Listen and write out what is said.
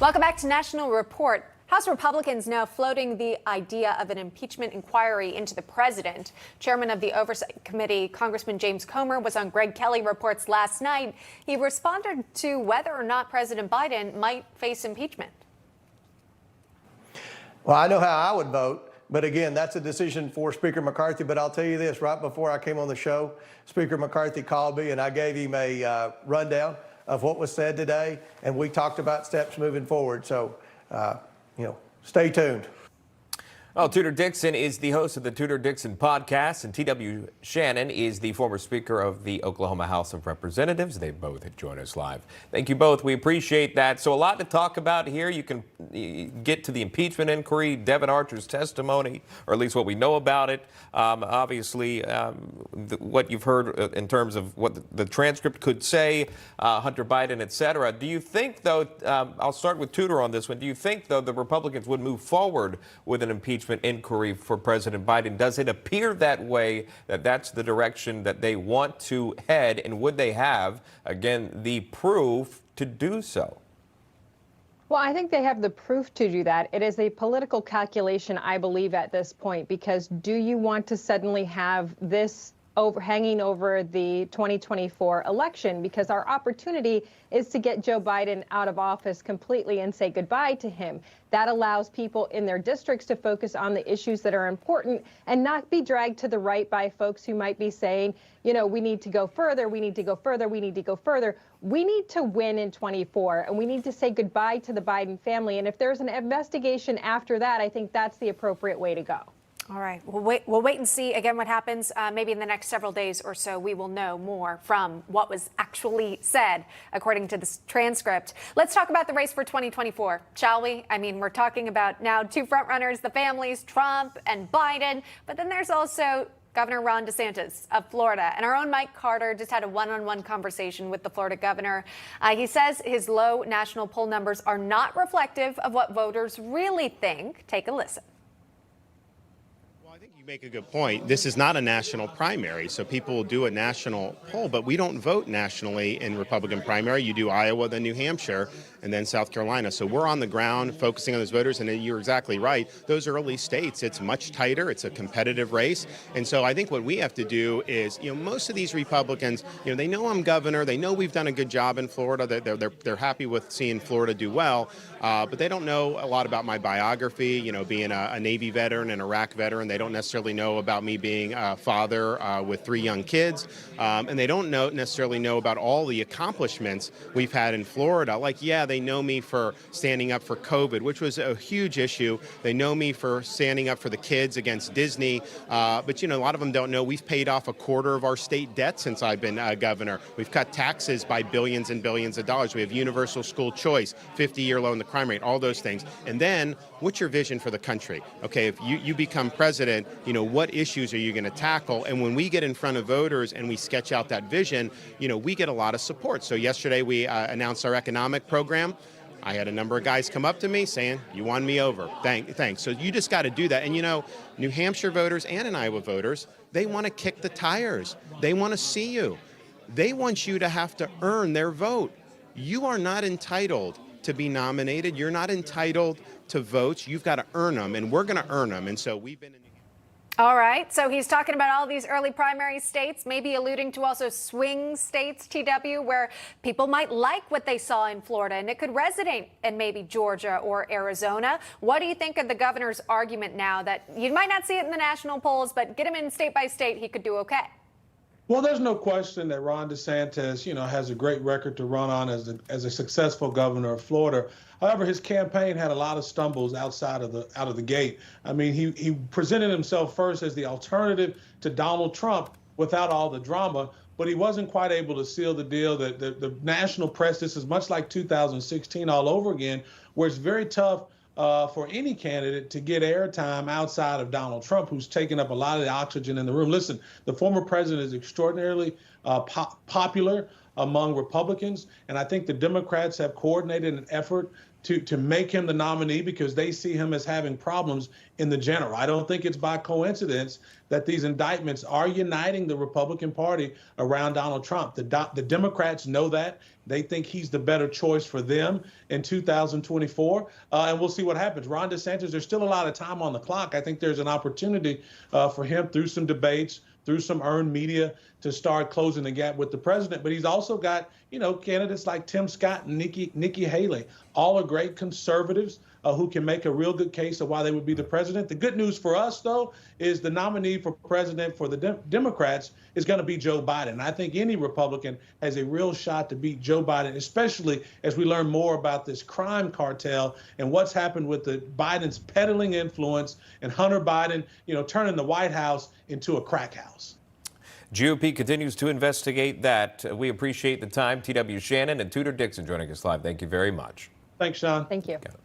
Welcome back to National Report. House Republicans now floating the idea of an impeachment inquiry into the president. Chairman of the Oversight Committee, Congressman James Comer, was on Greg Kelly Reports last night. He responded to whether or not President Biden might face impeachment. Well, I know how I would vote, but again, that's a decision for Speaker McCarthy. But I'll tell you this, right before I came on the show, Speaker McCarthy called me and I gave him a rundown of what was said today, and we talked about steps moving forward. So, stay tuned. Well, Tudor Dixon is the host of the Tudor Dixon podcast, and T.W. Shannon is the former Speaker of the Oklahoma House of Representatives. They both join us live. Thank you both. We appreciate that. So a lot to talk about here. You can get to the impeachment inquiry, Devin Archer's testimony, or at least what we know about it. Obviously, what you've heard in terms of what the transcript could say, Hunter Biden, et cetera. Do you think, though, I'll start with Tudor on this one. Do you think, though, the Republicans would move forward with an impeachment inquiry for President Biden? Does it appear that way, that that's the direction that they want to head? And would they have, again, the proof to do so? Well, I think they have the proof to do that. It is a political calculation, I believe, at this point, because do you want to suddenly have this hanging over the 2024 election? Because our opportunity is to get Joe Biden out of office completely and say goodbye to him. That allows people in their districts to focus on the issues that are important and not be dragged to the right by folks who might be saying, we need to go further, we need to go further, we need to go further. We need to win in 24, and we need to say goodbye to the Biden family. And if there's an investigation after that, I think that's the appropriate way to go. All right. We'll wait and see again what happens. Maybe in the next several days or so, we will know more from what was actually said, according to this transcript. Let's talk about the race for 2024, shall we? I mean, we're talking about now two frontrunners, the families, Trump and Biden. But then there's also Governor Ron DeSantis of Florida. And our own Mike Carter just had a one-on-one conversation with the Florida governor. He says his low national poll numbers are not reflective of what voters really think. Take a listen. You make a good point. This is not a national primary, so people will do a national poll, but we don't vote nationally in Republican primary. You do Iowa, then New Hampshire, and then South Carolina. So we're on the ground focusing on those voters, and you're exactly right. Those early states, it's much tighter. It's a competitive race. And so I think what we have to do is, most of these Republicans, they know I'm governor. They know we've done a good job in Florida. They're happy with seeing Florida do well, but they don't know a lot about my biography, being a Navy veteran, an Iraq veteran. They don't necessarily know about me being a father with 3 young kids, and they don't necessarily know about all the accomplishments we've had in Florida. They know me for standing up for COVID, which was a huge issue. They know me for standing up for the kids against Disney, but a lot of them don't know we've paid off a quarter of our state debt since I've been governor. We've cut taxes by billions and billions of dollars. We have universal school choice, 50-year low in the crime rate, all those things. And then, what's your vision for the country? Okay, if you become president, what issues are you going to tackle? And when we get in front of voters and we sketch out that vision, we get a lot of support. So yesterday we announced our economic program. I had a number of guys come up to me saying, you won me over. Thanks. So you just got to do that. And New Hampshire voters and Iowa voters, they want to kick the tires. They want to see you. They want you to have to earn their vote. You are not entitled to be nominated. You're not entitled to votes. You've got to earn them, and we're going to earn them. And so we've been in. All right. So he's talking about all these early primary states, maybe alluding to also swing states, TW, where people might like what they saw in Florida and it could resonate in maybe Georgia or Arizona. What do you think of the governor's argument now that you might not see it in the national polls, but get him in state by state, he could do okay? Well, there's no question that Ron DeSantis, has a great record to run on as a successful governor of Florida. However, his campaign had a lot of stumbles out of the gate. I mean, he presented himself first as the alternative to Donald Trump without all the drama, but he wasn't quite able to seal the deal. The national press, this is much like 2016 all over again, where it's very tough for any candidate to get airtime outside of Donald Trump, who's taken up a lot of the oxygen in the room. Listen, the former president is extraordinarily popular. among Republicans. And I think the Democrats have coordinated an effort to make him the nominee because they see him as having problems in the general. I don't think it's by coincidence that these indictments are uniting the Republican Party around Donald Trump. The Democrats know that. They think he's the better choice for them in 2024. And we'll see what happens. Ron DeSantis, there's still a lot of time on the clock. I think there's an opportunity for him through some debates, through some earned media, to start closing the gap with the president. But he's also got, candidates like Tim Scott and Nikki Haley. All are great conservatives who can make a real good case of why they would be the president. The good news for us, though, is the nominee for president for the Democrats is going to be Joe Biden. I think any Republican has a real shot to beat Joe Biden, especially as we learn more about this crime cartel and what's happened with the Biden's peddling influence and Hunter Biden, turning the White House into a crack house. GOP continues to investigate that. We appreciate the time. T.W. Shannon and Tudor Dixon joining us live. Thank you very much. Thanks, Sean. Thank you. Got it.